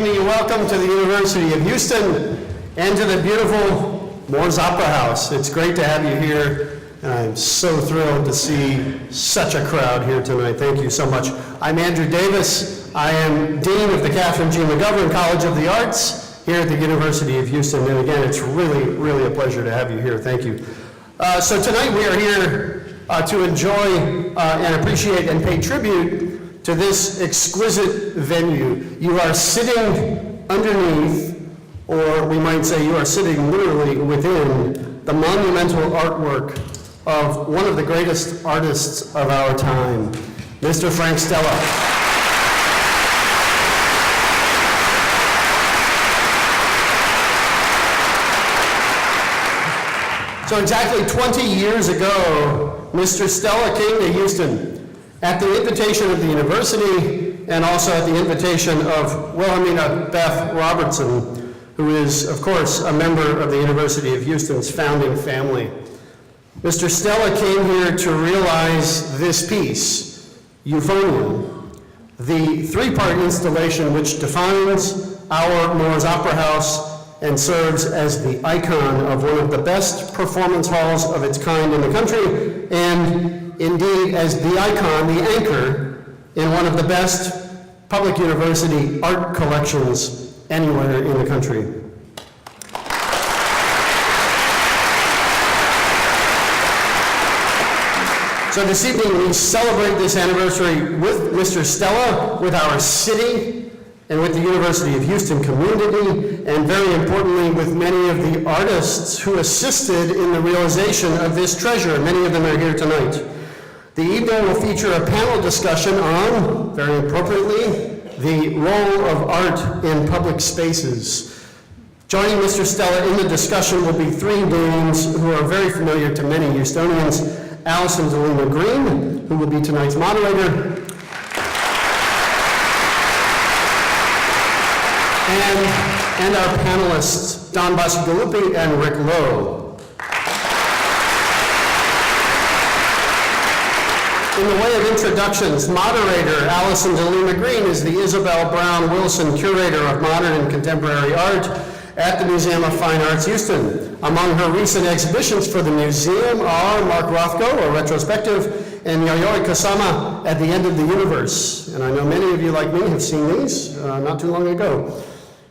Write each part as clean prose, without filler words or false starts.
evening and welcome to the University of Houston and to the beautiful Moore's Opera House. It's great to have you here, and I'm so thrilled to see such a crowd here tonight. Thank you so much. I'm Andrew Davis. I am Dean of the Catherine G. McGovern College of the Arts here at the University of Houston, and again, it's really a pleasure to have you here. Thank you. So tonight we are here to enjoy and appreciate and pay tribute to this exquisite venue. You are sitting underneath, or we might say you are sitting literally within, the monumental artwork of one of the greatest artists of our time, Mr. Frank Stella. So exactly 20 years ago, Mr. Stella came to Houston at the invitation of the university and also at the invitation of Wilhelmina Beth Robertson, who is, of course, a member of the University of Houston's founding family. Mr. Stella came here to realize this piece, Euphonia, the three-part installation which defines our Moore's Opera House and serves as the icon of one of the best performance halls of its kind in the country, and indeed as the icon, the anchor, in one of the best public university art collections anywhere in the country. So this evening we celebrate this anniversary with Mr. Stella, with our city, and with the University of Houston community, and very importantly with many of the artists who assisted in the realization of this treasure. Many of them are here tonight. The evening will feature a panel discussion on, very appropriately, the role of art in public spaces. Joining Mr. Stella in the discussion will be three names who are very familiar to many Houstonians: Allison DeLima Green, who will be tonight's moderator, and our panelists, Don Bacigalupi and Rick Lowe. In the way of introductions, moderator Allison DeLima Green is the Isabel Brown Wilson Curator of Modern and Contemporary Art at the Museum of Fine Arts Houston. Among her recent exhibitions for the museum are Mark Rothko, a retrospective, and Yayoi Kusama at the End of the Universe. And I know many of you, like me, have seen these not too long ago.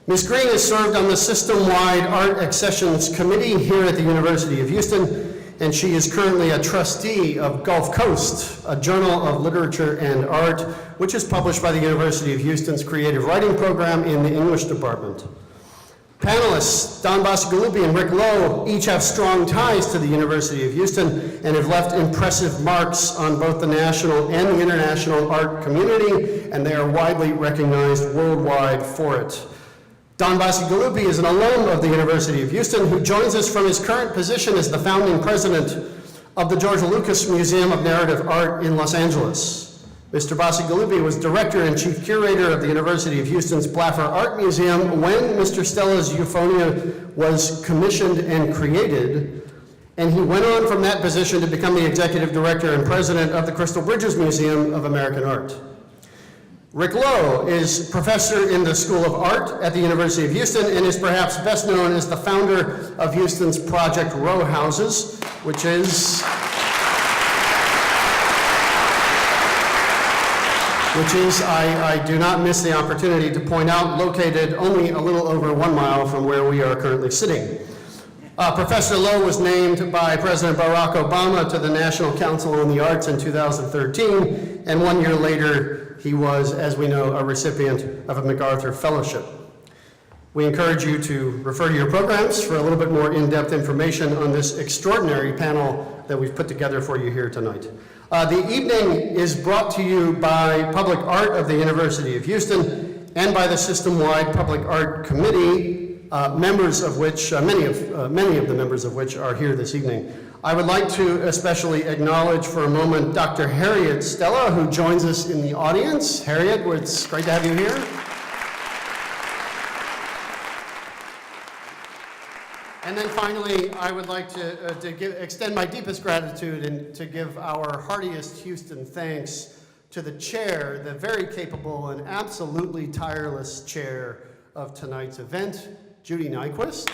Ms. Green has served on the system-wide Art Accessions Committee here at the University of Houston, and she is currently a trustee of Gulf Coast, a journal of literature and art, which is published by the University of Houston's creative writing program in the English department. Panelists, Don Bacigalupi and Rick Lowe, each have strong ties to the University of Houston and have left impressive marks on both the national and the international art community, and they are widely recognized worldwide for it. Don Bacigalupi is an alum of the University of Houston who joins us from his current position as the founding president of the George Lucas Museum of Narrative Art in Los Angeles. Mr. Bacigalupi was director and chief curator of the University of Houston's Blaffer Art Museum when Mr. Stella's Euphonia was commissioned and created, and he went on from that position to become the executive director and president of the Crystal Bridges Museum of American Art. Rick Lowe is professor in the School of Art at the University of Houston and is perhaps best known as the founder of Houston's Project Row Houses, which is I do not miss the opportunity to point out, located only a little over 1 mile from where we are currently sitting. Professor Lowe was named by President Barack Obama to the National Council on the Arts in 2013, and 1 year later, he was, as we know, a recipient of a MacArthur Fellowship. We encourage you to refer to your programs for a little bit more in-depth information on this extraordinary panel that we've put together for you here tonight. The evening is brought to you by Public Art of the University of Houston and by the System-Wide Public Art Committee, members of which, many of the members of which are here this evening. I would like to especially acknowledge for a moment Dr. Harriet Stella, who joins us in the audience. Harriet, it's great to have you here. And then finally, I would like to extend my deepest gratitude and to give our heartiest Houston thanks to the chair, the very capable and absolutely tireless chair of tonight's event, Judy Nyquist.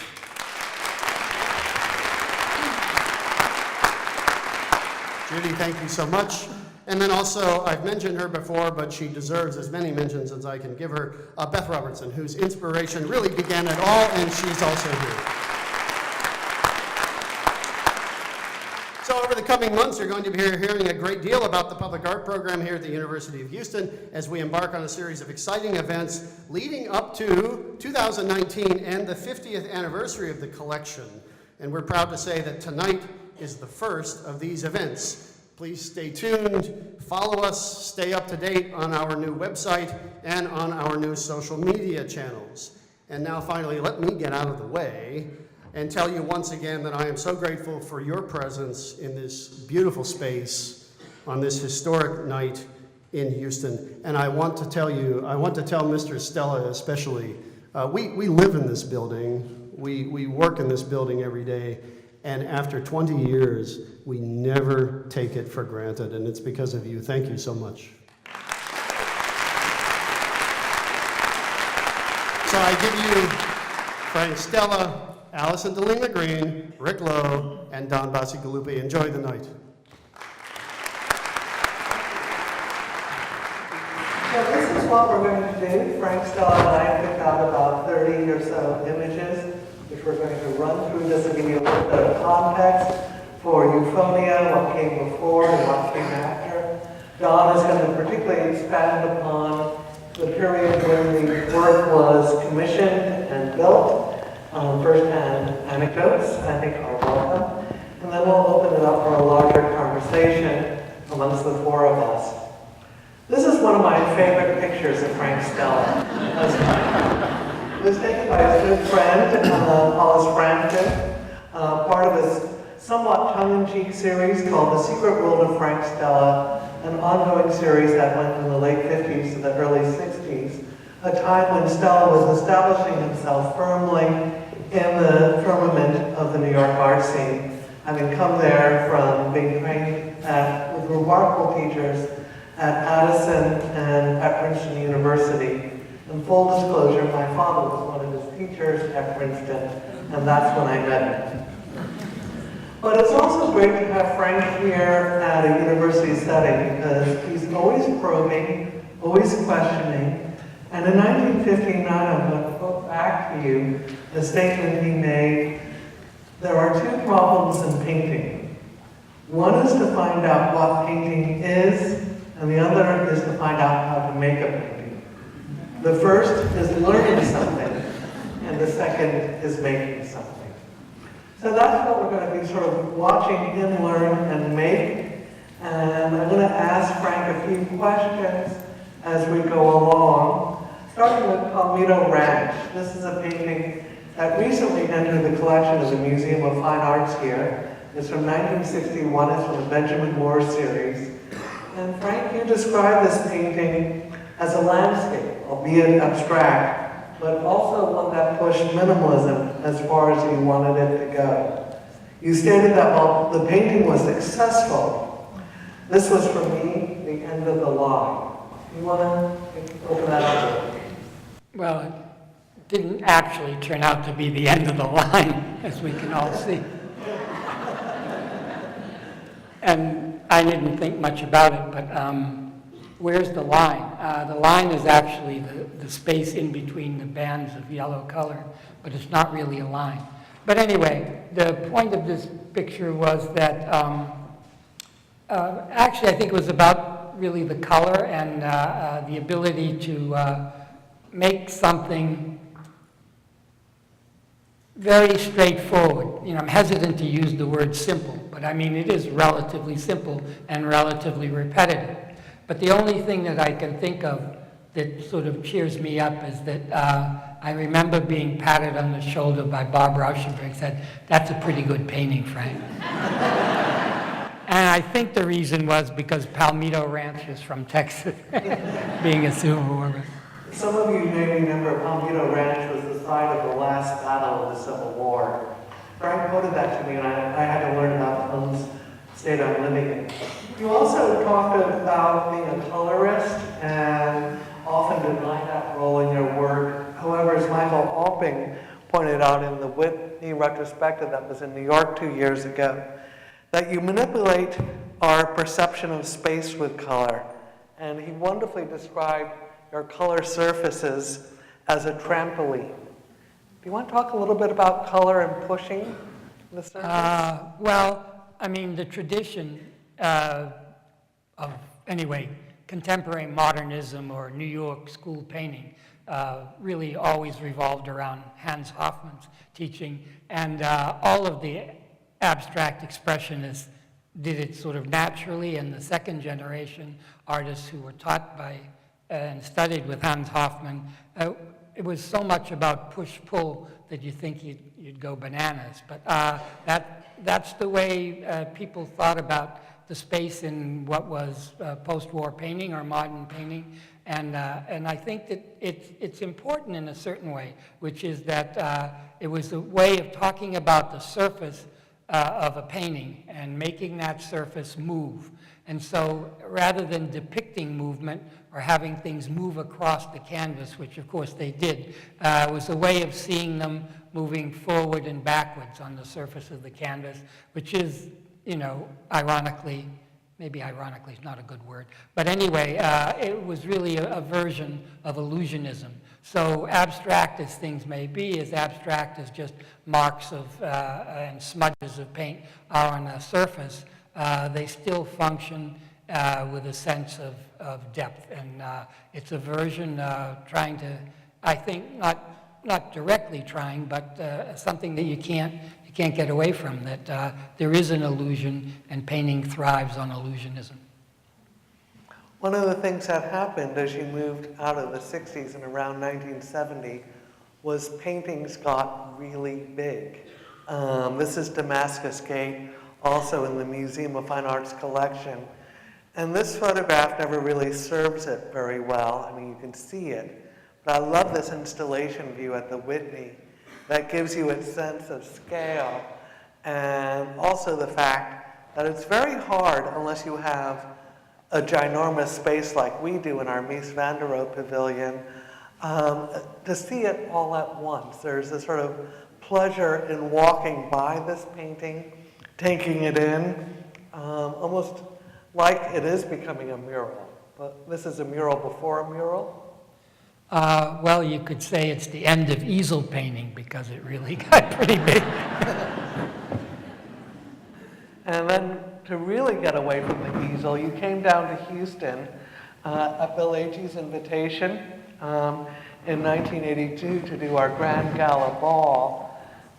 Judy, thank you so much. And then also, I've mentioned her before, but she deserves as many mentions as I can give her, Beth Robertson, whose inspiration really began it all, and she's also here. So over the coming months, you're going to be hearing a great deal about the public art program here at the University of Houston as we embark on a series of exciting events leading up to 2019 and the 50th anniversary of the collection. And we're proud to say that tonight is the first of these events. Please stay tuned, follow us, stay up to date on our new website and on our new social media channels. And now finally, let me get out of the way and tell you once again that I am so grateful for your presence in this beautiful space on this historic night in Houston. And I want to tell Mr. Stella especially, we live in this building, we work in this building every day, and after 20 years, we never take it for granted, and it's because of you. Thank you so much. So I give you Frank Stella, Allison DeLima Green, Rick Lowe, and Don Bacigalupi. Enjoy the night. So this is what we're going to do. Frank Stella and I picked out about 30 or so images, which we're going to run through. This will give you a little bit of context for Euphonia, what came before and what came after. Don is going to particularly expand upon the period when the work was commissioned and built. First-hand anecdotes, I think, are welcome. And then we'll open it up for a larger conversation amongst the four of us. This is one of my favorite pictures of Frank Stella. It was taken by his good friend, Hollis Frampton, part of his somewhat tongue-in-cheek series called The Secret World of Frank Stella, an ongoing series that went from the late 50s to the early 60s, a time when Stella was establishing himself firmly in the firmament of the New York art scene, having come there from being trained with remarkable teachers at Addison and at Princeton University. In full disclosure, my father was one of his teachers at Princeton, and that's when I met him. But it's also great to have Frank here at a university setting because he's always probing, always questioning. And in 1959, I'm going to quote back to you the statement he made. There are two problems in painting. One is to find out what painting is, and the other is to find out how to make a painting. The first is learning something, and the second is making something. So that's what we're going to be sort of watching him learn and make. And I'm going to ask Frank a few questions as we go along, starting with Palmito Ranch. This is a painting that recently entered the collection of the Museum of Fine Arts here. It's from 1961. It's from the Benjamin Moore series. And Frank, you describe this painting as a landscape, albeit abstract, but also one that pushed minimalism as far as you wanted it to go. You stated that while the painting was successful, this was for me the end of the line. You want to open that up? Well, it didn't actually turn out to be the end of the line, as we can all see. And I didn't think much about it, but where's the line? The line is actually the space in between the bands of yellow color, but it's not really a line. But anyway, the point of this picture was that actually I think it was about really the color and the ability to make something very straightforward. You know, I'm hesitant to use the word simple, but I mean it is relatively simple and relatively repetitive. But the only thing that I can think of that sort of cheers me up is that I remember being patted on the shoulder by Bob Rauschenberg, said, "That's a pretty good painting, Frank." And I think the reason was because Palmito Ranch is from Texas, being a Civil War. Some of you may remember Palmito Ranch was the site of the last battle of the Civil War. Frank quoted that to me, and I had to learn about the home state I'm living in. You also talked about being a colorist and often deny that role in your work. However, as Michael Alping pointed out in the Whitney retrospective that was in New York 2 years ago, that you manipulate our perception of space with color. And he wonderfully described your color surfaces as a trampoline. Do you want to talk a little bit about color and pushing the surface? Well, I mean, the tradition of, anyway, contemporary modernism or New York school painting really always revolved around Hans Hofmann's teaching, and all of the abstract expressionists did it sort of naturally, and the second generation artists who were taught by and studied with Hans Hofmann, it was so much about push-pull that you think you'd go bananas. But that's the way people thought about the space in what was post-war painting or modern painting. And I think that it's important in a certain way, which is that it was a way of talking about the surface of a painting and making that surface move. And so rather than depicting movement or having things move across the canvas, which of course they did, it was a way of seeing them moving forward and backwards on the surface of the canvas, which is, you know, ironically, maybe ironically is not a good word, but anyway, it was really a version of illusionism. So abstract as things may be, as abstract as just marks of and smudges of paint are on a surface, they still function with a sense of depth. And it's a version trying to, I think, not directly trying, but something that you can't get away from, that there is an illusion and painting thrives on illusionism. One of the things that happened as you moved out of the 60s and around 1970 was paintings got really big. This is Damascus Gate, also in the Museum of Fine Arts collection. And this photograph never really serves it very well. I mean, you can see it. But I love this installation view at the Whitney that gives you a sense of scale, and also the fact that it's very hard, unless you have a ginormous space like we do in our Mies van der Rohe pavilion, to see it all at once. There's a sort of pleasure in walking by this painting, taking it in, almost like it is becoming a mural. But this is a mural before a mural. Well, you could say it's the end of easel painting because it really got pretty big. And then to really get away from the easel, you came down to Houston at Bill Agee's invitation in 1982 to do our Grand Gala Ball.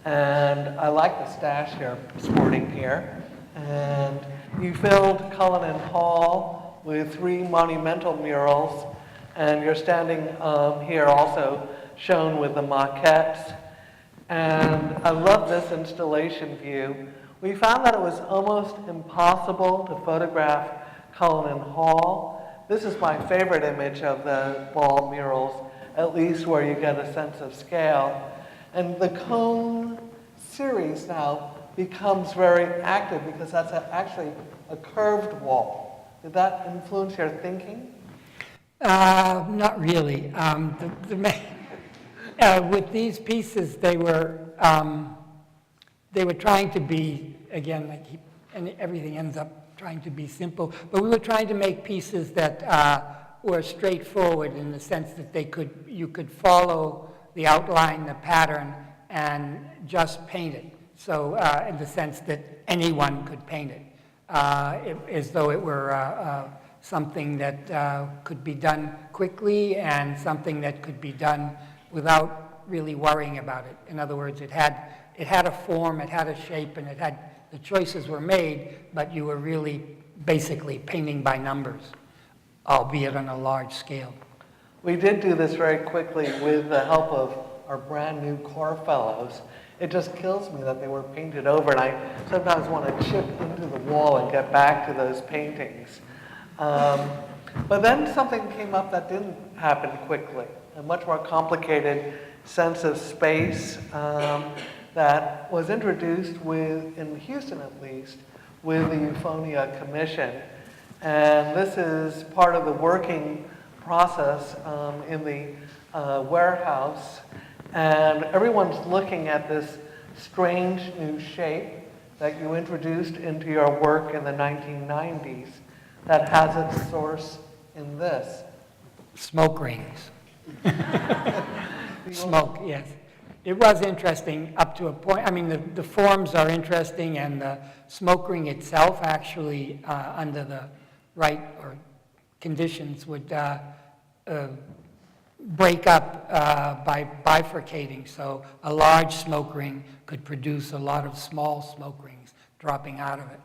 And I like the stash you're sporting here. And you filled Cullinan Hall with 3 monumental murals. And you're standing here also shown with the maquettes. And I love this installation view. We found that it was almost impossible to photograph Cullinan Hall. This is my favorite image of the ball murals, at least where you get a sense of scale. And the cone series now becomes very active because that's actually a curved wall. Did that influence your thinking? Not really. With these pieces, they were trying to be, again, and everything ends up trying to be simple, but we were trying to make pieces that were straightforward in the sense that you could follow the outline, the pattern, and just paint it. So in the sense that anyone could paint it, as though it were something that could be done quickly and something that could be done without really worrying about it. In other words, it had a form, it had a shape, and the choices were made, but you were really basically painting by numbers, albeit on a large scale. We did do this very quickly with the help of our brand new core fellows. It just kills me that they were painted over, and I sometimes want to chip into the wall and get back to those paintings. But then something came up that didn't happen quickly, a much more complicated sense of space that was introduced in Houston at least, with the Euphonia Commission. And this is part of the working process in the warehouse, and everyone's looking at this strange new shape that you introduced into your work in the 1990s that has its source in this. Smoke rings. Smoke, yes. It was interesting up to a point. I mean, the forms are interesting, and the smoke ring itself actually, under the right or conditions, would break up by bifurcating. So a large smoke ring could produce a lot of small smoke rings dropping out of it.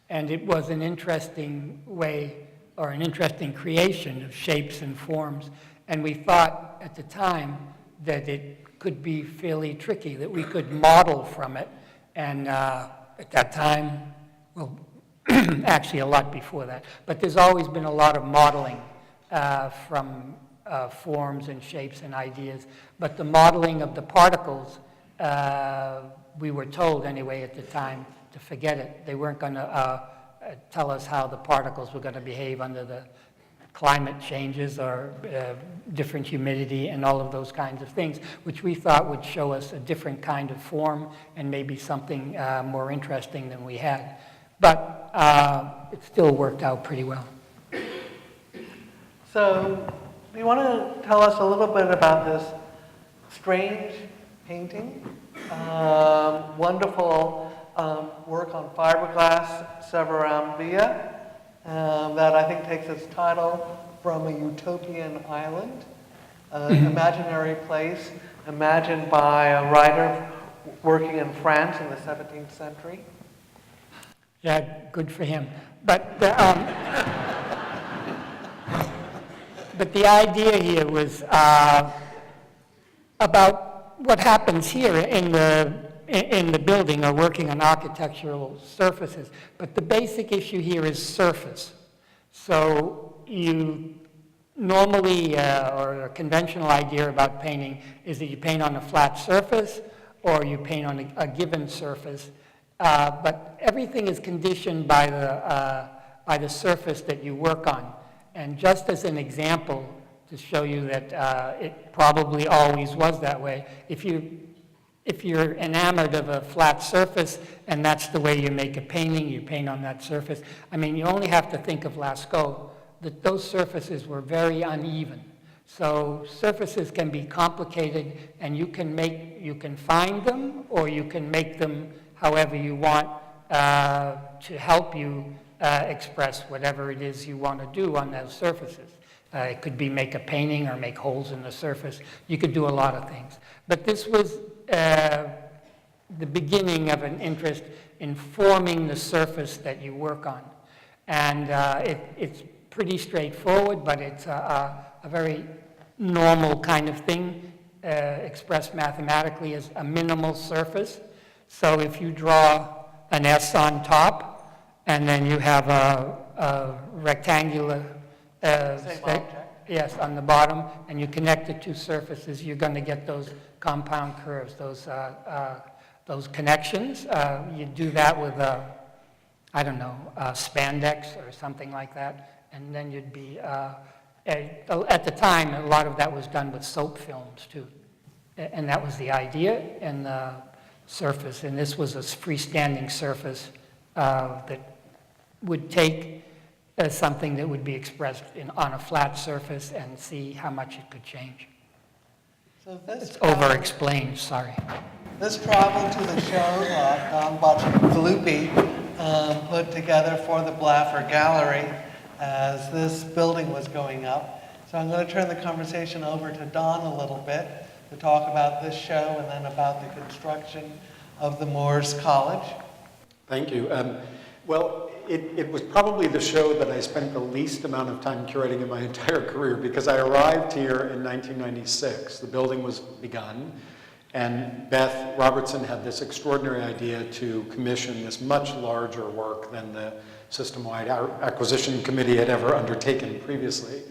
And it was an interesting way, or an interesting creation of shapes and forms. And we thought at the time that it could be fairly tricky, that we could model from it. And at that time, well, actually a lot before that, but there's always been a lot of modeling from forms and shapes and ideas. But the modeling of the particles, we were told anyway at the time to forget it. They weren't going to tell us how the particles were going to behave under the climate changes or different humidity and all of those kinds of things, which we thought would show us a different kind of form and maybe something more interesting than we had. But it still worked out pretty well. So, do you want to tell us a little bit about this strange painting? Wonderful work on fiberglass Severambia that I think takes its title from a utopian island, an imaginary place imagined by a writer working in France in the 17th century. Yeah, good for him. But but the idea here was about what happens here in the building or working on architectural surfaces. But the basic issue here is surface. So you normally, or a conventional idea about painting is that you paint on a flat surface or you paint on a given surface. But everything is conditioned by the surface that you work on. And just as an example, to show you that it probably always was that way, if you're enamored of a flat surface and that's the way you make a painting, you paint on that surface. I mean, you only have to think of Lascaux, that those surfaces were very uneven. So surfaces can be complicated, and you can find them or you can make them however you want to help you express whatever it is you want to do on those surfaces. It could be make a painting or make holes in the surface. You could do a lot of things. But this was the beginning of an interest in forming the surface that you work on. And it's pretty straightforward, but it's a very normal kind of thing, expressed mathematically as a minimal surface. So if you draw an S on top, and then you have a rectangular yes, on the bottom, and you connect the two surfaces, you're going to get those compound curves, those connections. You do that with I don't know, spandex or something like that, and then you'd be, at the time, a lot of that was done with soap films too. And that was the idea, and the surface, and this was a freestanding surface that would take something that would be expressed on a flat surface and see how much it could change. So this It's over-explained, sorry. This traveled to the show Don Boccialupi put together for the Blaffer Gallery as this building was going up. So I'm going to turn the conversation over to Don a little bit to talk about this show and then about the construction of the Moores College. Thank you. Well, it was probably the show that I spent the least amount of time curating in my entire career, because I arrived here in 1996. The building was begun, and Beth Robertson had this extraordinary idea to commission this much larger work than the system-wide acquisition committee had ever undertaken previously.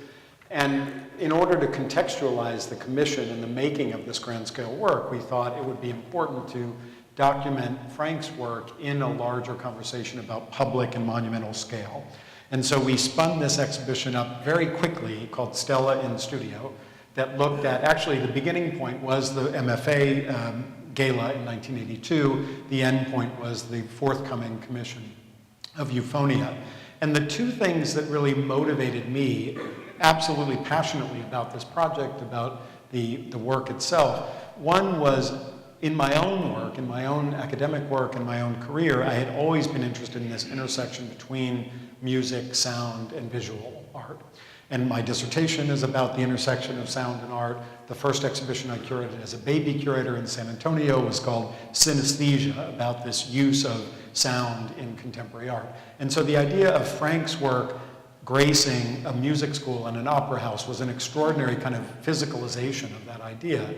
And in order to contextualize the commission and the making of this grand-scale work, we thought it would be important to document Frank's work in a larger conversation about public and monumental scale. And so we spun this exhibition up very quickly, called Stella in Studio, that looked at, actually the beginning point was the MFA gala in 1982. The end point was the forthcoming commission of Euphonia. And the two things that really motivated me absolutely passionately about this project, about the work itself, one was in my own work, in my own academic work, in my own career, I had always been interested in this intersection between music, sound, and visual art. And my dissertation is about the intersection of sound and art. The first exhibition I curated as a baby curator in San Antonio was called Synesthesia, about this use of sound in contemporary art. And so the idea of Frank's work gracing a music school and an opera house was an extraordinary kind of physicalization of that idea.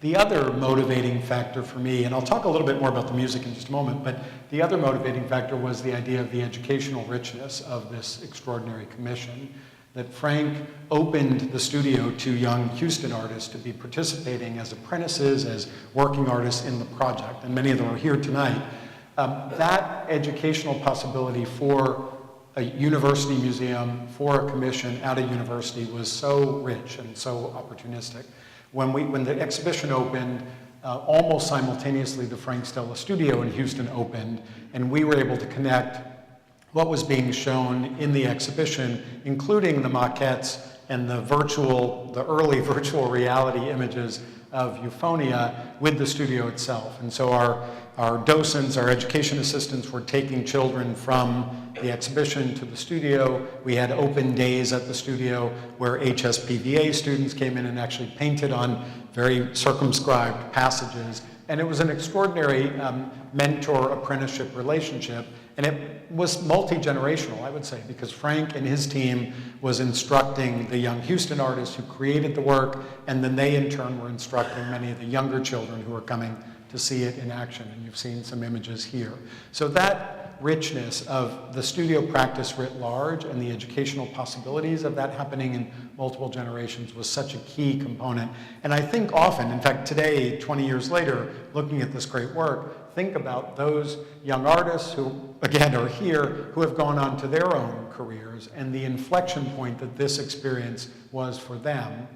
The other motivating factor for me, and I'll talk a little bit more about the music in just a moment, but the other motivating factor was the idea of the educational richness of this extraordinary commission, that Frank opened the studio to young Houston artists to be participating as apprentices, as working artists in the project, and many of them are here tonight. That educational possibility for a university museum, for a commission at a university was so rich and so opportunistic. When the exhibition opened, almost simultaneously the Frank Stella studio in Houston opened, and we were able to connect what was being shown in the exhibition, including the maquettes and the early virtual reality images of Euphonia with the studio itself. And so our docents, our education assistants were taking children from the exhibition to the studio. We had open days at the studio where HSPVA students came in and actually painted on very circumscribed passages. And it was an extraordinary mentor-apprenticeship relationship. And it was multi-generational, I would say, because Frank and his team was instructing the young Houston artists who created the work, and then they in turn were instructing many of the younger children who were coming to see it in action, and you've seen some images here. So that richness of the studio practice writ large and the educational possibilities of that happening in multiple generations was such a key component. And I think often, in fact today, 20 years later, looking at this great work, think about those young artists who, again, are here, who have gone on to their own careers, and the inflection point that this experience was for them,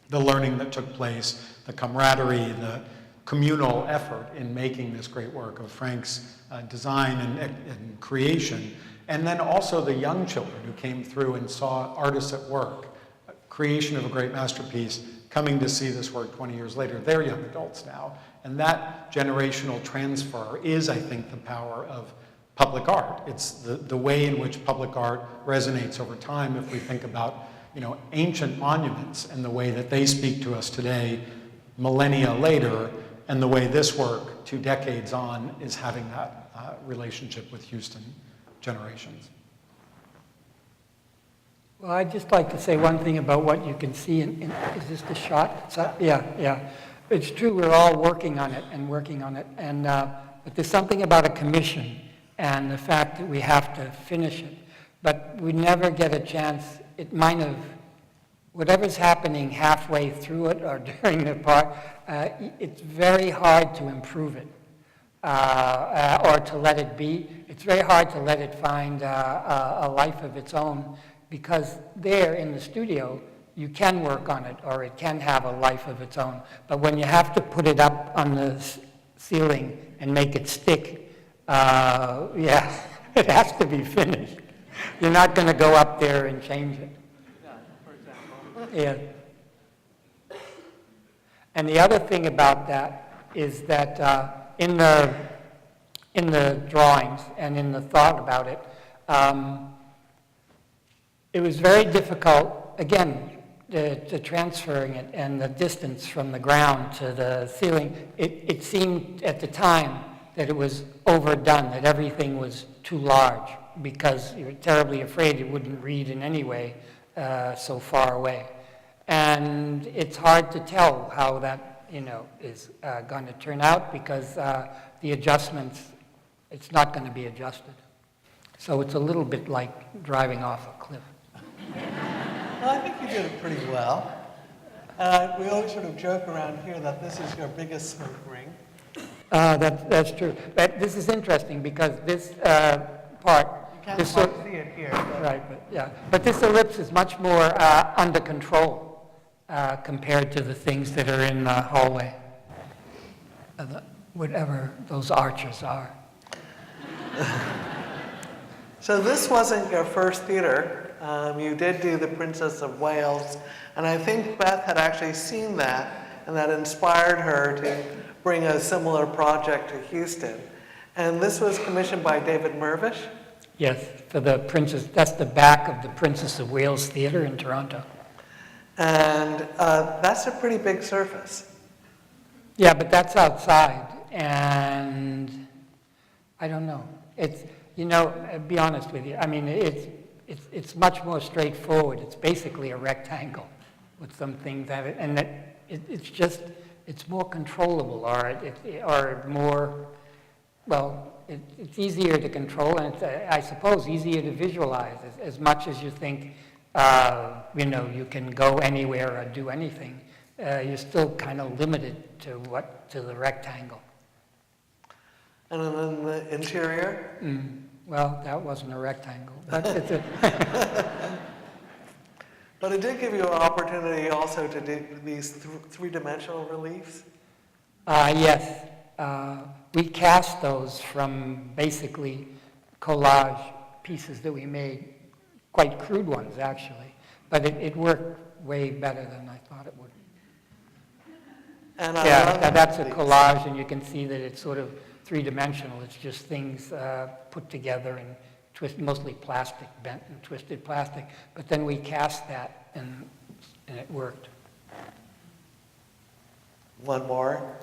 the learning that took place, the camaraderie, the communal effort in making this great work of Frank's design and creation, and then also the young children who came through and saw artists at work, creation of a great masterpiece, coming to see this work 20 years later. They're young adults now. And that generational transfer is, I think, the power of public art. It's the way in which public art resonates over time if we think about, ancient monuments and the way that they speak to us today, millennia later, and the way this work, 2 decades on, is having that relationship with Houston generations. Well, I'd just like to say one thing about what you can see is this the shot? Yeah. It's true, we're all working on it, and but there's something about a commission and the fact that we have to finish it. But we never get a chance, whatever's happening halfway through it or during the part, it's very hard to improve it or to let it be. It's very hard to let it find a life of its own, because there in the studio, you can work on it, or it can have a life of its own. But when you have to put it up on the ceiling and make it stick, it has to be finished. You're not going to go up there and change it. For example. Yeah. And the other thing about that is that in the drawings and in the thought about it, it was very difficult, again, to transferring it and the distance from the ground to the ceiling. It seemed at the time that it was overdone, that everything was too large, because you were terribly afraid it wouldn't read in any way so far away. And it's hard to tell how that is going to turn out, because the adjustments, it's not going to be adjusted. So it's a little bit like driving off a cliff. Well, I think you did it pretty well. We always sort of joke around here that this is your biggest smoke ring. That's true. But this is interesting, because this part... You can't quite see it here. Right, but this ellipse is much more under control. compared to the things that are in the hallway, whatever those arches are. So this wasn't your first theater. You did do The Princess of Wales, and I think Beth had actually seen that, and that inspired her to bring a similar project to Houston. And this was commissioned by David Mirvish. Yes, for the Princess, that's the back of the Princess of Wales Theater in Toronto. And that's a pretty big surface. Yeah, but that's outside, and I don't know. It's, you know, I'll be honest with you, I mean, it's much more straightforward. It's basically a rectangle with some things that it, and that it's just, it's more controllable, or more, well, it's easier to control, and it's, I suppose, easier to visualize, as much as you think, you know, you can go anywhere or do anything. You're still kind of limited to the rectangle. And then the interior? Well, that wasn't a rectangle, but it's a But it did give you an opportunity also to do these three-dimensional reliefs? Yes. We cast those from basically collage pieces that we made, quite crude ones actually, but it worked way better than I thought it would. And Yeah, that's a collage, and you can see that it's sort of three-dimensional. It's just things put together and mostly plastic, bent and twisted plastic. But then we cast that, and it worked. One more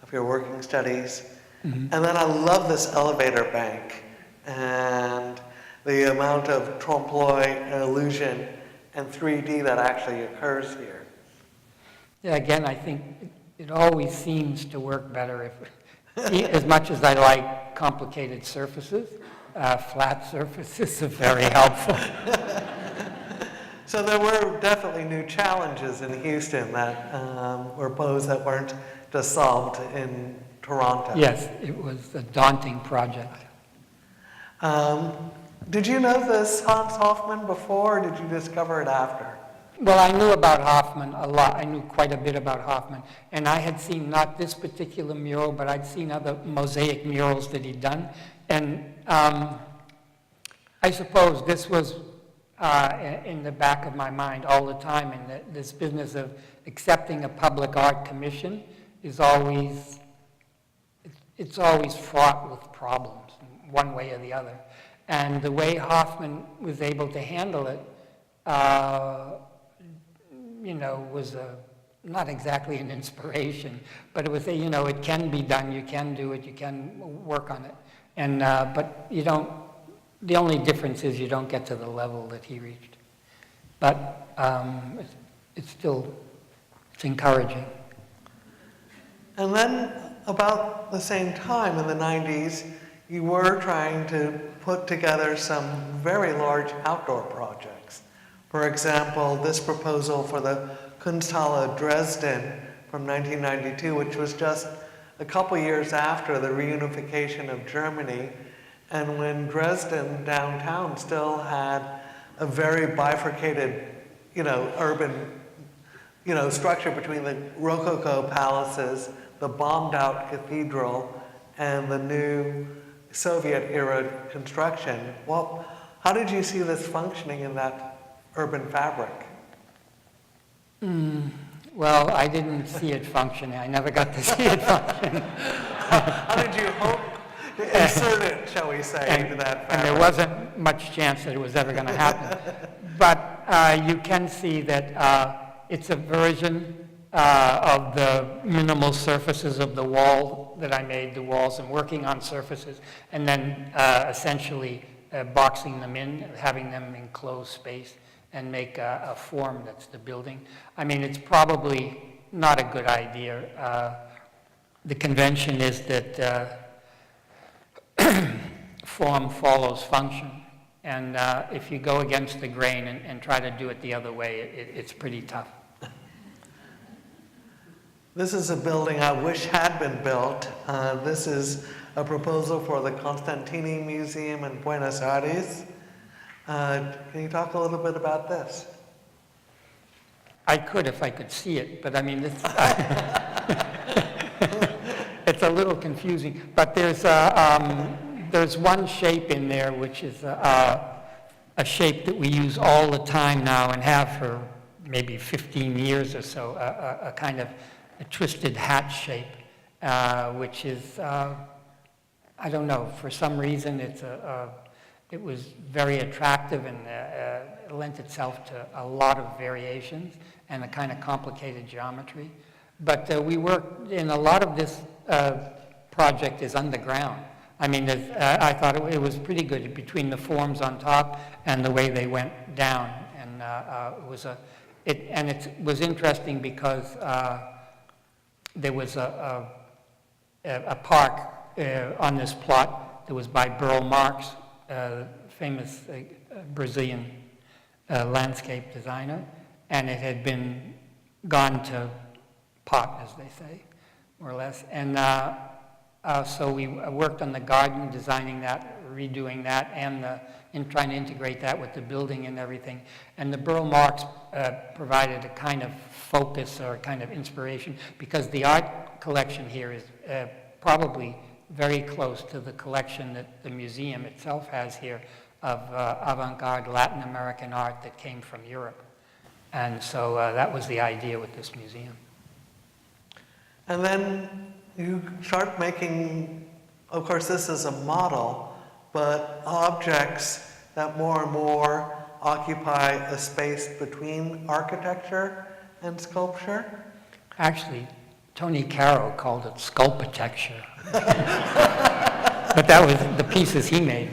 of your working studies. And then I love this elevator bank and the amount of trompe-l'oeil and illusion and 3D that actually occurs here. Yeah, again, I think it always seems to work better if, as much as I like complicated surfaces, flat surfaces are very helpful. So there were definitely new challenges in Houston that were posed that weren't just solved in Toronto. Yes, it was a daunting project. Did you know this Hans Hofmann before, or did you discover it after? Well, I knew about Hoffman a lot. I knew quite a bit about Hoffman. And I had seen not this particular mural, but I'd seen other mosaic murals that he'd done. And I suppose this was in the back of my mind all the time. And this business of accepting a public art commission is always, it's always fraught with problems, one way or the other. And the way Hoffman was able to handle it, you know, was not exactly an inspiration, but it was you know, it can be done, you can do it, you can work on it. And, but you don't, the only difference is you don't get to the level that he reached. But it's still, it's encouraging. And then about the same time in the 90s, you were trying to put together some very large outdoor projects. For example, this proposal for the Kunsthalle Dresden from 1992, which was just a couple years after the reunification of Germany, and when Dresden downtown still had a very bifurcated, you know, urban, you know, structure between the Rococo palaces, the bombed-out cathedral, and the new Soviet-era construction. Well, how did you see this functioning in that urban fabric? Well, I didn't see it functioning. I never got to see it function. How did you hope to insert it, shall we say, into that fabric? And there wasn't much chance that it was ever going to happen. But you can see that it's a version of the minimal surfaces of the wall that I made, the walls, and working on surfaces, and then essentially boxing them in, having them enclose space, and make a form that's the building. I mean, it's probably not a good idea. The convention is that form follows function, and if you go against the grain and try to do it the other way, it's pretty tough. This is a building I wish had been built. This is a proposal for the Constantini Museum in Buenos Aires. Can you talk a little bit about this? I could if I could see it, but I mean, it's, it's a little confusing. But there's one shape in there which is a shape that we use all the time now and have for maybe 15 years or so, a kind of a twisted hat shape, which is, I don't know, for some reason it was very attractive and lent itself to a lot of variations and a kind of complicated geometry. But we worked in a lot of this project is underground. I mean, I thought it was pretty good between the forms on top and the way they went down. And it was interesting because there was a park on this plot that was by Burl Marx, famous Brazilian landscape designer, and it had been gone to pot, as they say, more or less. And so we worked on the garden, designing that, redoing that, and in trying to integrate that with the building and everything. And the Burl Marx provided a kind of focus or a kind of inspiration, because the art collection here is probably very close to the collection that the museum itself has here of avant-garde Latin American art that came from Europe. And so that was the idea with this museum. And then you start making, of course this is a model, but objects that more and more occupy a space between architecture and sculpture. Actually, Tony Caro called it sculptecture. But that was the pieces he made.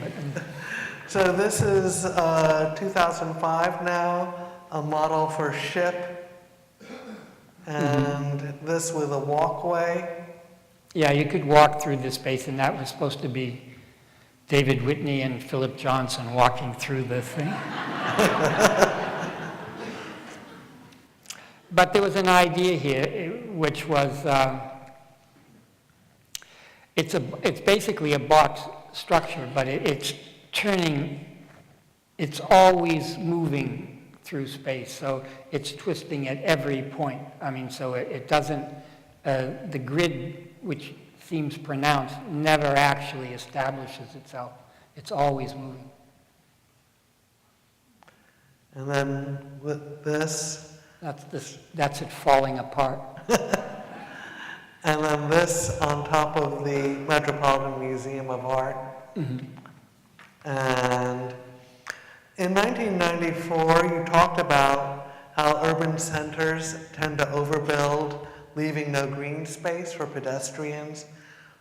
So this is 2005 now, a model for ship, and this with a walkway. Yeah, you could walk through this space, and that was supposed to be David Whitney and Philip Johnson walking through the thing. But there was an idea here, which was, it's basically a box structure, but it's turning, it's always moving through space, so it's twisting at every point. I mean, so it doesn't, the grid, which seems pronounced, never actually establishes itself. It's always moving. And then with this, That's it falling apart. and then this on top of the Metropolitan Museum of Art. Mm-hmm. And in 1994, you talked about how urban centers tend to overbuild, leaving no green space for pedestrians.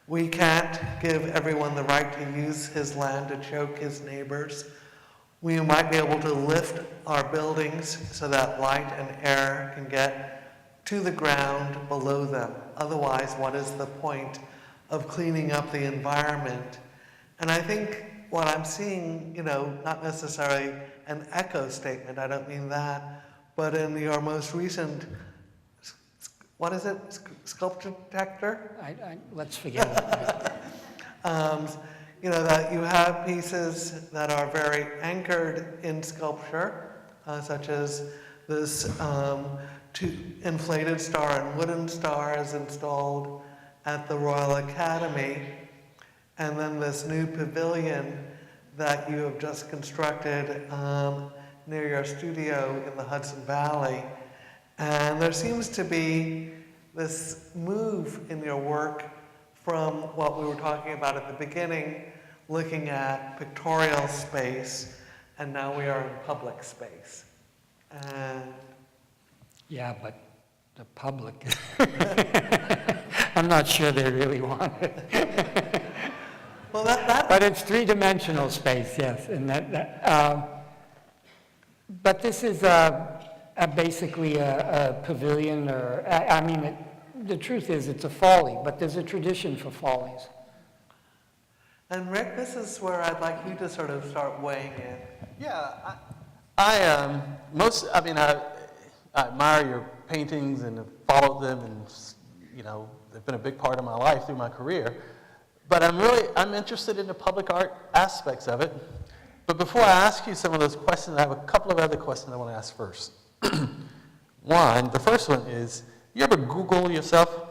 We can't give everyone the right to use his land to choke his neighbors. We might be able to lift our buildings so that light and air can get to the ground below them. Otherwise, what is the point of cleaning up the environment? And I think what I'm seeing, not necessarily an echo statement, I don't mean that, but in your most recent, what is it, sculpture detector? Let's forget it. That you have pieces that are very anchored in sculpture, such as this inflated star and wooden stars installed at the Royal Academy, and then this new pavilion that you have just constructed near your studio in the Hudson Valley. And there seems to be this move in your work from what we were talking about at the beginning, looking at pictorial space, and now we are in public space. And Yeah, but the public, I'm not sure they really want it. well, But it's three-dimensional space, yes. And but this is basically a pavilion, or the truth is it's a folly, but there's a tradition for follies. And Rick, this is where I'd like you to sort of start weighing in. Yeah, I admire your paintings and have followed them, and they've been a big part of my life through my career. But I'm interested in the public art aspects of it. But before I ask you some of those questions, I have a couple of other questions I want to ask first. One, the first one is, you ever Google yourself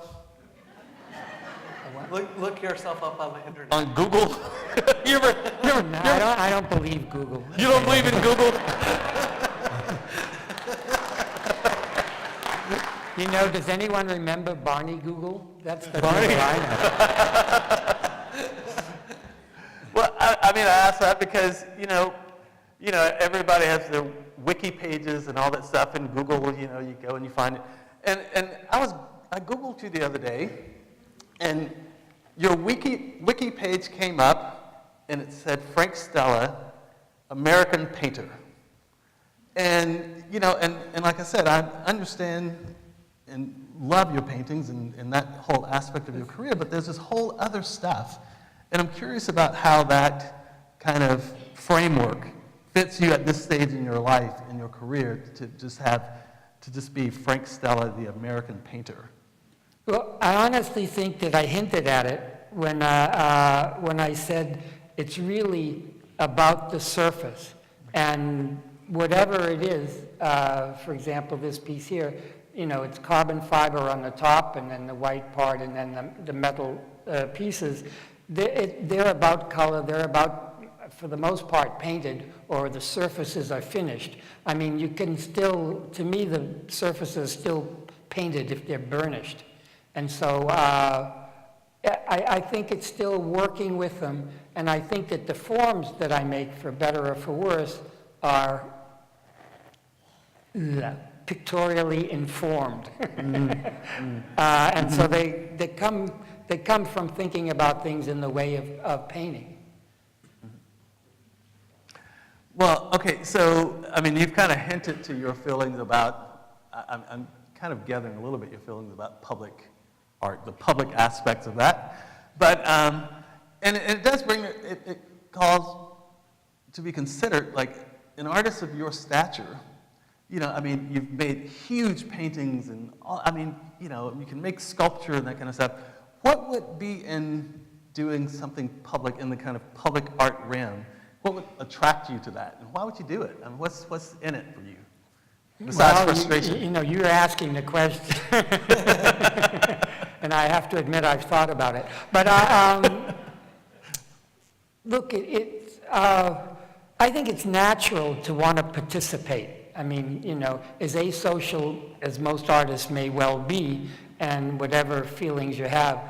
Look yourself up on the internet. on Google? you ever, No, I don't believe Google. you don't believe in Google? You know, does anyone remember Barney Google? That's the Barney? Google I know. Well, I mean, I ask that because, everybody has their wiki pages and all that stuff, and Google, you go and you find it. And I Googled you the other day, and your wiki page came up, and it said Frank Stella, American painter. And, and like I said, I understand and love your paintings and that whole aspect of your career, but there's this whole other stuff. And I'm curious about how that kind of framework fits you at this stage in your life, in your career, to just be Frank Stella, the American painter. Well, I honestly think that I hinted at it when I said it's really about the surface. And whatever it is, for example, this piece here, it's carbon fiber on the top and then the white part and then the metal pieces. They're about color, they're about, for the most part, painted, or the surfaces are finished. I mean, you can still, to me, the surfaces are still painted if they're burnished. And so I think it's still working with them, and I think that the forms that I make, for better or for worse, are pictorially informed. And so they come from thinking about things in the way of painting. Well, okay, so, I mean, you've kind of hinted to your feelings about, I'm kind of gathering a little bit your feelings about public art, the public aspects of that. But, and it does bring, it calls to be considered, like, an artist of your stature, I mean, you've made huge paintings and all, I mean, you can make sculpture and that kind of stuff. What would be in doing something public in the kind of public art realm? What would attract you to that? And why would you do it? I mean, what's in it for you? Besides frustration. You're asking the question. And I have to admit I've thought about it. But look, I think it's natural to want to participate. I mean, as asocial as most artists may well be, and whatever feelings you have,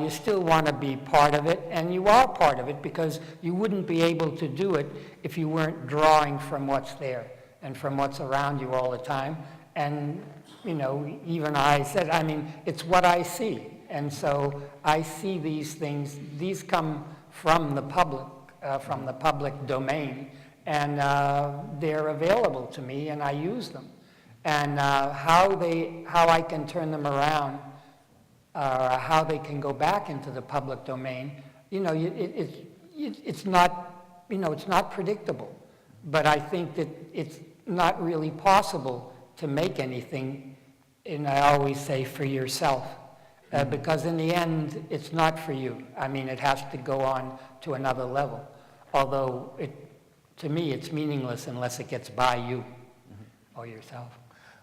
you still want to be part of it, and you are part of it because you wouldn't be able to do it if you weren't drawing from what's there and from what's around you all the time. And, even I said, I mean, it's what I see. And so I see these things, these come from the public domain, and they're available to me, and I use them. And how I can turn them around, how they can go back into the public domain, it's not predictable. But I think that it's not really possible to make anything, and I always say, for yourself. Because in the end, it's not for you. I mean, it has to go on to another level. Although, to me, it's meaningless unless it gets by you or yourself.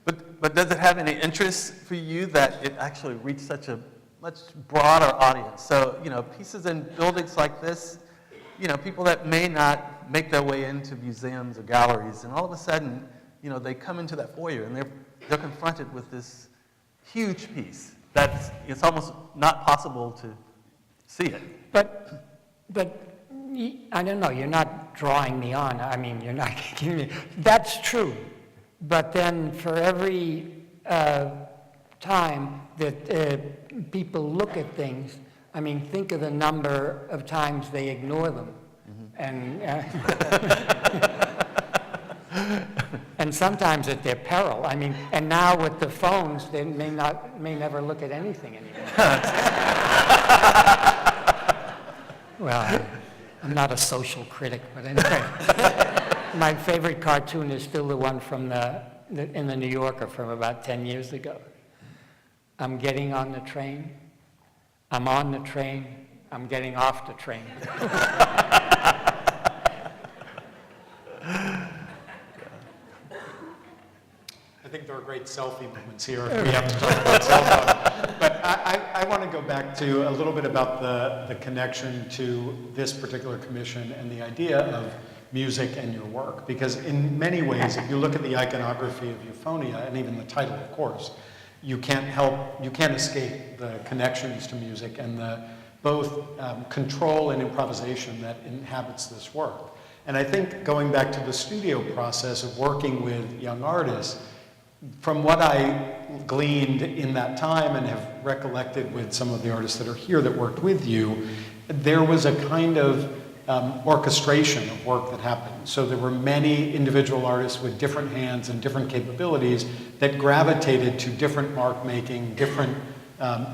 But does it have any interest for you that it actually reached such a much broader audience? So, pieces in buildings like this, people that may not make their way into museums or galleries, and all of a sudden, they come into that foyer and they're confronted with this huge piece that it's almost not possible to see it. But I don't know, you're not drawing me on. I mean, you're not giving me, that's true. But then for every time that people look at things, I mean, think of the number of times they ignore them. And and sometimes at their peril. I mean, and now with the phones, they may never look at anything anymore. Well, I'm not a social critic, but anyway. My favorite cartoon is still the one from in the New Yorker from about 10 years ago. I'm getting on the train. I'm on the train. I'm getting off the train. I think there are great selfie moments here if we have to talk about cell phone. But I want to go back to a little bit about the connection to this particular commission and the idea of music and your work. Because in many ways, if you look at the iconography of Euphonia, and even the title, of course, you can't escape the connections to music and the both control and improvisation that inhabits this work. And I think going back to the studio process of working with young artists, from what I gleaned in that time and have recollected with some of the artists that are here that worked with you, there was a kind of orchestration of work that happened. So there were many individual artists with different hands and different capabilities that gravitated to different mark making, different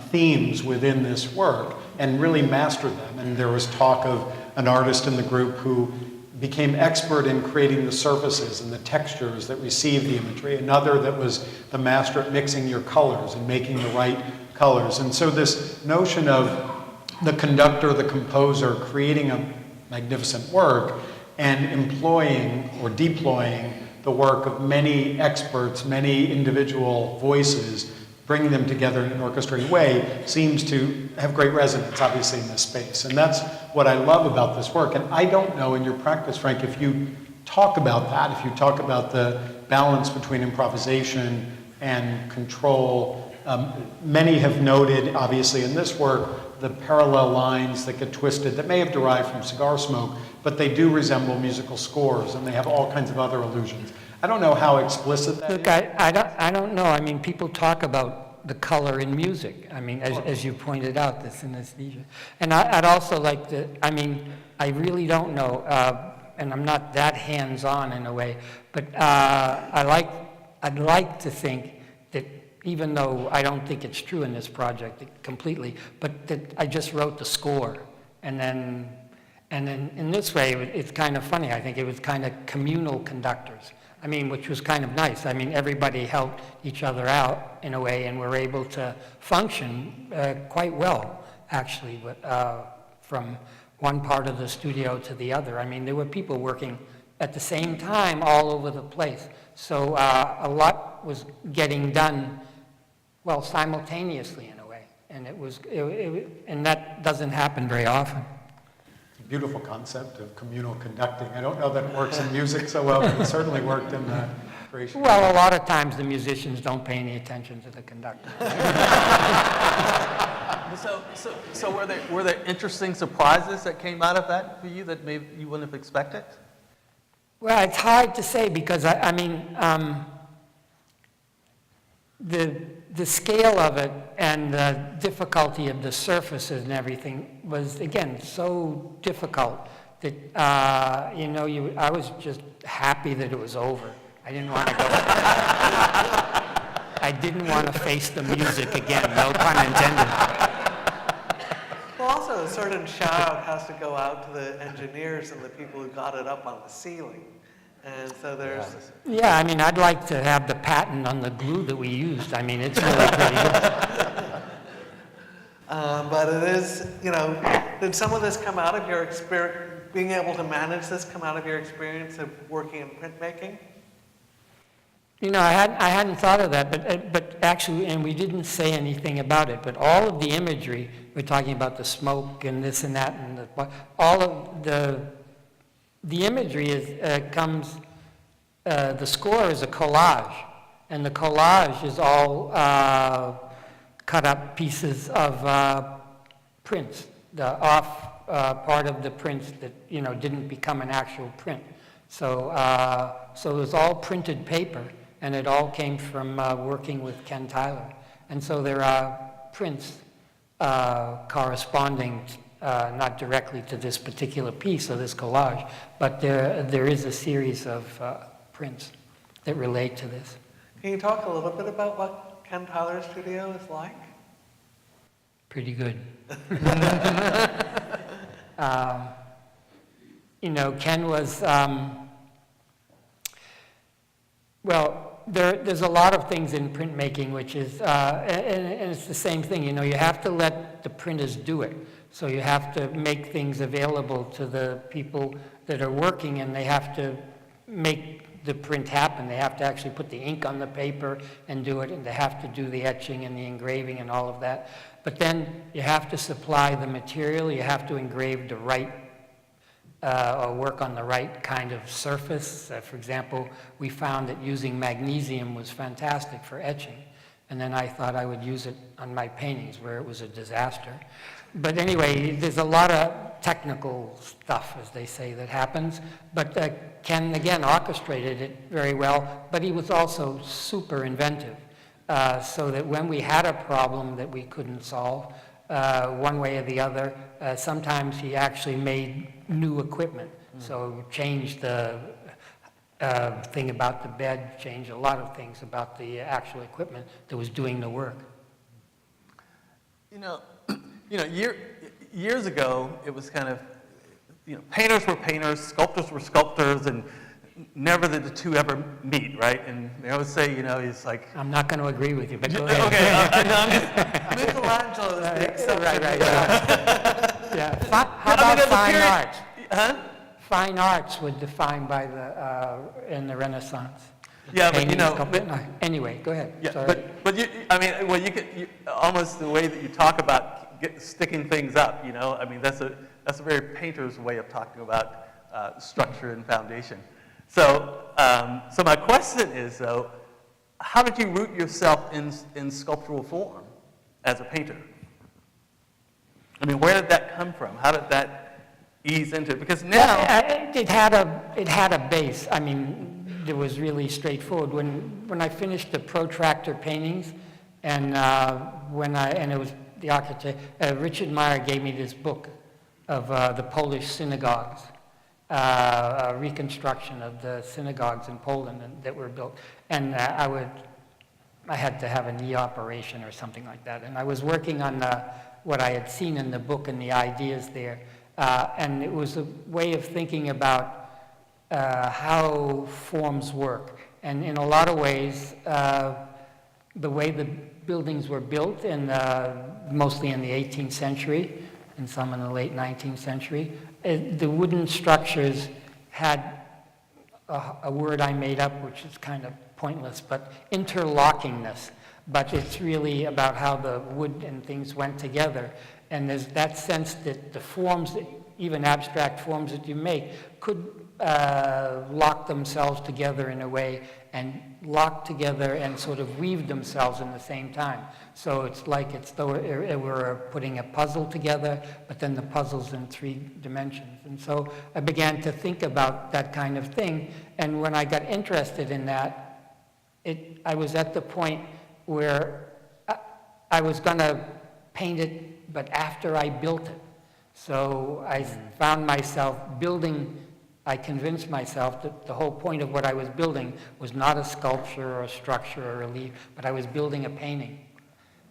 themes within this work and really mastered them. And there was talk of an artist in the group who became expert in creating the surfaces and the textures that receive the imagery. Another that was the master at mixing your colors and making the right colors. And so this notion of the conductor, the composer, creating a magnificent work and employing or deploying the work of many experts, many individual voices, bringing them together in an orchestrated way seems to have great resonance, obviously, in this space. And that's what I love about this work. And I don't know in your practice, Frank, if you talk about that, if you talk about the balance between improvisation and control. Many have noted, obviously, in this work, the parallel lines that get twisted that may have derived from cigar smoke, but they do resemble musical scores, and they have all kinds of other allusions. I don't know how explicit that Look, is. I don't know. I mean, people talk about the color in music. I mean, as you pointed out, this synesthesia. And I'd also like to, I mean, I really don't know, and I'm not that hands-on in a way, but I'd like to think that even though I don't think it's true in this project completely, but that I just wrote the score, and then in this way, it's kind of funny. I think it was kind of communal conductors. I mean, which was kind of nice. I mean, everybody helped each other out in a way, and were able to function quite well, actually, from one part of the studio to the other. I mean, there were people working at the same time all over the place. So a lot was getting done, well, simultaneously in a way. And and that doesn't happen very often. Beautiful concept of communal conducting. I don't know that it works in music so well, but it certainly worked in the creation. Well, a lot of times the musicians don't pay any attention to the conductor. So were there interesting surprises that came out of that for you that maybe you wouldn't have expected? Well, it's hard to say because, I mean, the scale of it and the difficulty of the surfaces and everything was, again, so difficult that, I was just happy that it was over. I didn't want to go. I didn't want to face the music again, no pun intended. Well, also, a certain shout-out has to go out to the engineers and the people who got it up on the ceiling. And so there's... Yeah, I mean, I'd like to have the patent on the glue that we used. I mean, it's really pretty good. But it is, did some of this come out of your experience, being able to manage this come out of your experience of working in printmaking? I hadn't thought of that, but actually, and we didn't say anything about it, but all of the imagery, we're talking about the smoke and this and that, and all of the imagery comes, the score is a collage, and the collage is all cut up pieces of prints, the off part of the prints that, didn't become an actual print. So it was all printed paper, and it all came from working with Ken Tyler. And so there are prints corresponding not directly to this particular piece or this collage, but there is a series of prints that relate to this. Can you talk a little bit about what Ken Tyler's studio is like? Pretty good. Ken was, there's a lot of things in printmaking, which is, and it's the same thing, you have to let the printers do it. So you have to make things available to the people that are working, and they have to make the print happen. They have to actually put the ink on the paper and do it, and they have to do the etching and the engraving and all of that. But then you have to supply the material, you have to engrave the right, or work on the right kind of surface. For example, we found that using magnesium was fantastic for etching. And then I thought I would use it on my paintings where it was a disaster. But anyway, there's a lot of technical stuff, as they say, that happens. But Ken, again, orchestrated it very well, but he was also super inventive. So that when we had a problem that we couldn't solve, one way or the other, sometimes he actually made new equipment. So changed the thing about the bed, changed a lot of things about the actual equipment that was doing the work. You know, years ago, it was kind of, painters were painters, sculptors were sculptors, and never did the two ever meet, right? And they always say, it's like... I'm not going to agree with you, but go ahead. Okay, no, Michelangelo is the exception. Right. Yeah. How about fine art? Huh? Fine arts were defined by in the Renaissance. Yeah, but Painting, anyway, go ahead. Yeah, Sorry. but you could almost the way that you talk about sticking things up, that's a very painter's way of talking about structure and foundation. So, so my question is though, how did you root yourself in sculptural form as a painter? I mean, where did that come from? How did that ease into it? Because now it had a base. I mean, it was really straightforward. When I finished the protractor paintings, and it was the architect Richard Meyer gave me this book of the Polish synagogues, a reconstruction of the synagogues in Poland that were built, and I had to have a knee operation or something like that, and I was working on what I had seen in the book and the ideas there, and it was a way of thinking about how forms work. And in a lot of ways, the way the buildings were built, mostly in the 18th century and some in the late 19th century, the wooden structures had a word I made up, which is kind of pointless, but interlockingness. But it's really about how the wood and things went together. And there's that sense that the forms, even abstract forms that you make, could lock themselves together in a way, and lock together and sort of weave themselves in the same time. So it's like it's though we're putting a puzzle together, but then the puzzle's in 3 dimensions. And so I began to think about that kind of thing. And when I got interested in that, I was at the point where I was going to paint it, but after I built it. So I found myself building. I convinced myself that the whole point of what I was building was not a sculpture or a structure or a relief, but I was building a painting.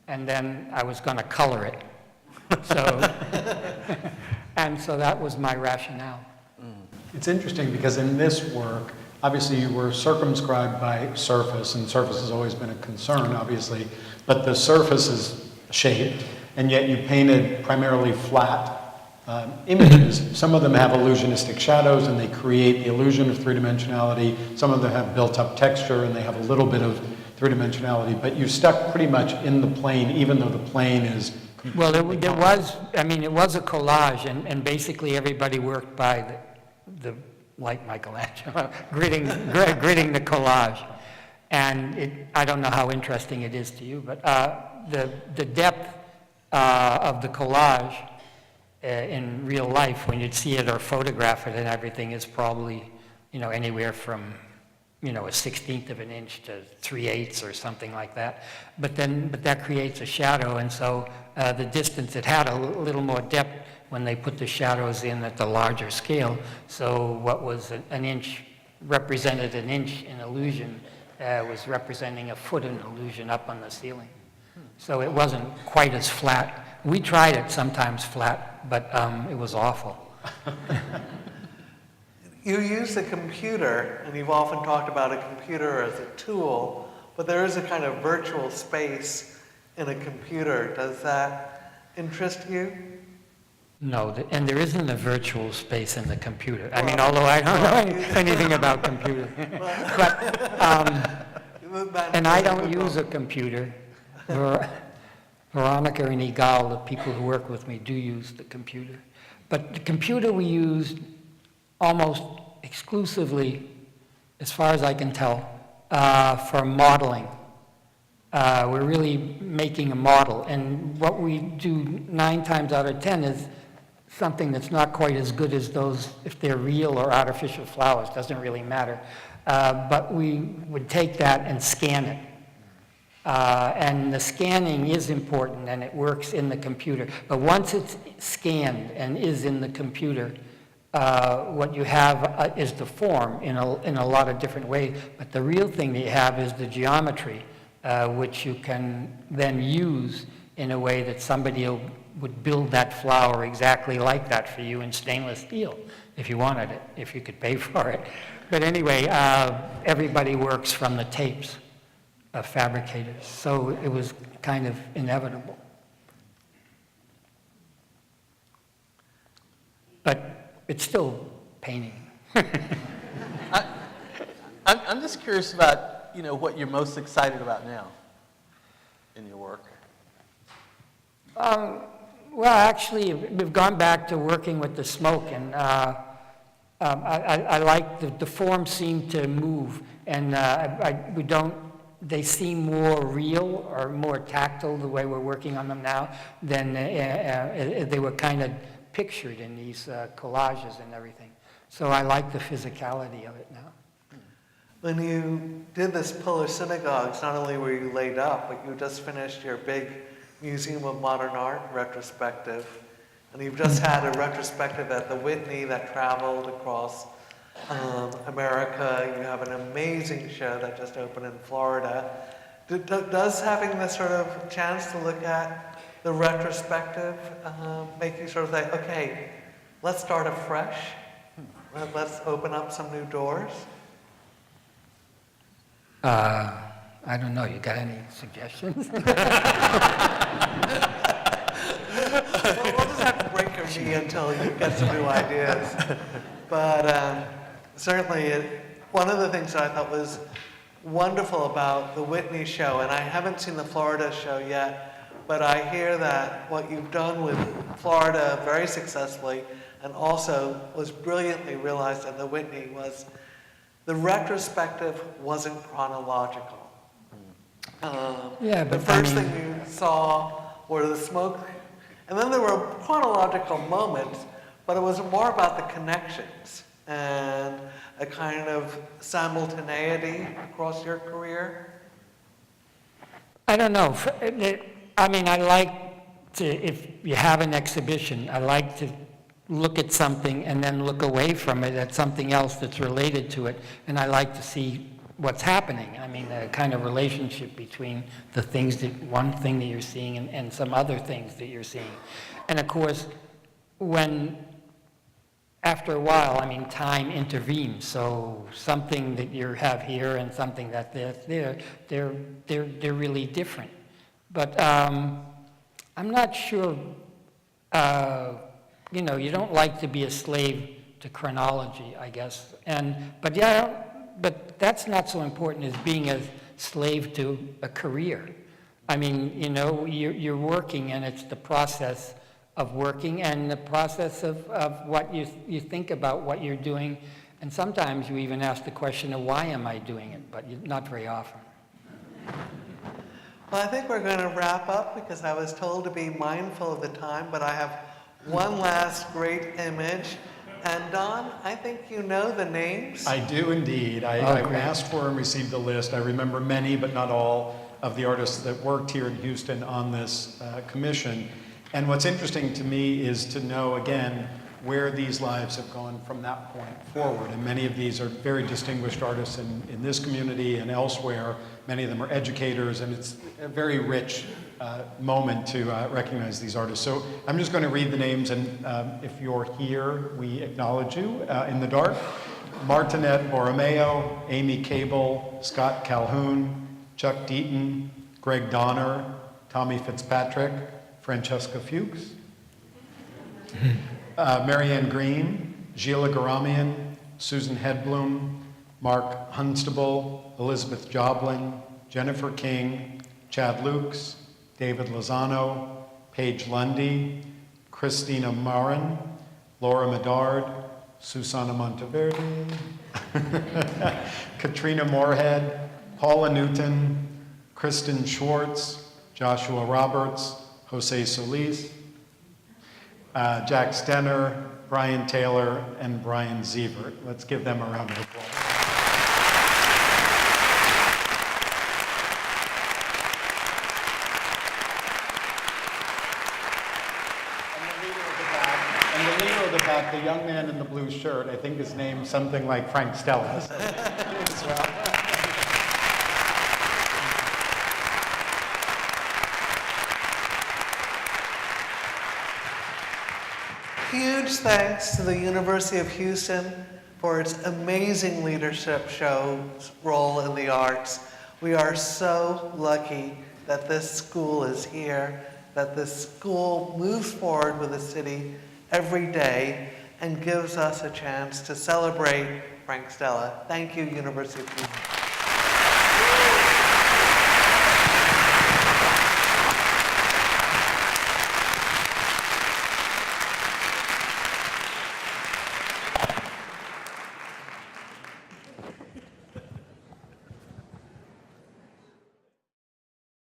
And then I was going to color it. And so that was my rationale. It's interesting because in this work, obviously you were circumscribed by surface, and surface has always been a concern, obviously, but the surface is shaped, and yet you painted primarily flat images. Some of them have illusionistic shadows and they create the illusion of three-dimensionality. Some of them have built-up texture and they have a little bit of three-dimensionality, but you stuck pretty much in the plane, even though the plane is well, it was a collage, and basically everybody worked by like Michelangelo, gridding the collage. And I don't know how interesting it is to you, but the depth of the collage in real life, when you'd see it or photograph it and everything, is probably, anywhere from, a 1/16 of an inch to 3/8 or something like that. But that creates a shadow, and so the distance, it had a little more depth when they put the shadows in at the larger scale. So what was an inch represented an inch in illusion was representing a foot in illusion up on the ceiling. So it wasn't quite as flat. We tried it sometimes flat, but it was awful. You use a computer, and you've often talked about a computer as a tool, but there is a kind of virtual space in a computer. Does that interest you? No, and there isn't a virtual space in the computer. I mean, although I don't know anything about computers. But, and I don't use a computer. Veronica and Igal, the people who work with me, do use the computer. But the computer we use almost exclusively, as far as I can tell, for modeling. We're really making a model. And what we do 9 times out of 10 is something that's not quite as good as those, if they're real or artificial flowers, doesn't really matter. But we would take that and scan it. And the scanning is important and it works in the computer. But once it's scanned and is in the computer, what you have is the form in a lot of different ways. But the real thing that you have is the geometry, which you can then use in a way that somebody would build that flower exactly like that for you in stainless steel, if you wanted it, if you could pay for it. But anyway, everybody works from the tapes of fabricators, so it was kind of inevitable. But it's still painting. I'm just curious about, what you're most excited about now in your work. Well, actually, we've gone back to working with the smoke, and I like the forms seem to move, and they seem more real or more tactile the way we're working on them now than they were kind of pictured in these collages and everything. So I like the physicality of it now. When you did this Pillar Synagogues, not only were you laid up, but you just finished your big Museum of Modern Art retrospective. And you've just had a retrospective at the Whitney that traveled across America. You have an amazing show that just opened in Florida. Does having this sort of chance to look at the retrospective make you sort of think, okay, let's start afresh? Let's open up some new doors? I don't know, you got any suggestions? We'll just have to break your knee until you get some new ideas. But certainly, one of the things that I thought was wonderful about the Whitney show, and I haven't seen the Florida show yet, but I hear that what you've done with Florida very successfully, and also was brilliantly realized at the Whitney, was the retrospective wasn't chronological. Yeah, the but first thing you saw were the smoke, and then there were chronological moments, but it was more about the connections and a kind of simultaneity across your career. I don't know. I mean, I like to, if you have an exhibition, I like to look at something and then look away from it at something else that's related to it, and I like to see what's happening. I mean, a kind of relationship between the things that, one thing that you're seeing and some other things that you're seeing. And of course, after a while, I mean, time intervenes, so something that you have here and something that's there, they're really different. But I'm not sure, you don't like to be a slave to chronology, I guess. But that's not so important as being a slave to a career. I mean, you're working, and it's the process of working and the process of what you think about what you're doing. And sometimes you even ask the question of why am I doing it, but not very often. Well, I think we're going to wrap up because I was told to be mindful of the time, but I have one last great image. And Don, I think you know the names. I do indeed. I asked for and received the list. I remember many, but not all, of the artists that worked here in Houston on this commission. And what's interesting to me is to know, again, where these lives have gone from that point forward. And many of these are very distinguished artists in this community and elsewhere. Many of them are educators, and it's a very rich moment to recognize these artists. So I'm just going to read the names, and if you're here, we acknowledge you in the dark. Martinette Borromeo, Amy Cable, Scott Calhoun, Chuck Deaton, Greg Donner, Tommy Fitzpatrick, Francesca Fuchs, Marianne Green, Gila Garamian, Susan Hedblum, Mark Hunstable, Elizabeth Jobling, Jennifer King, Chad Lukes, David Lozano, Paige Lundy, Christina Marin, Laura Medard, Susana Monteverde, Katrina Moorhead, Paula Newton, Kristen Schwartz, Joshua Roberts, Jose Solis, Jack Stenner, Brian Taylor, and Brian Sievert. Let's give them a round of applause. And the leader of the back, the young man in the blue shirt, I think his name's something like Frank Stella. As well. Huge thanks to the University of Houston for its amazing leadership role in the arts. We are so lucky that this school is here, that this school moves forward with the city every day and gives us a chance to celebrate Frank Stella. Thank you, University of Houston.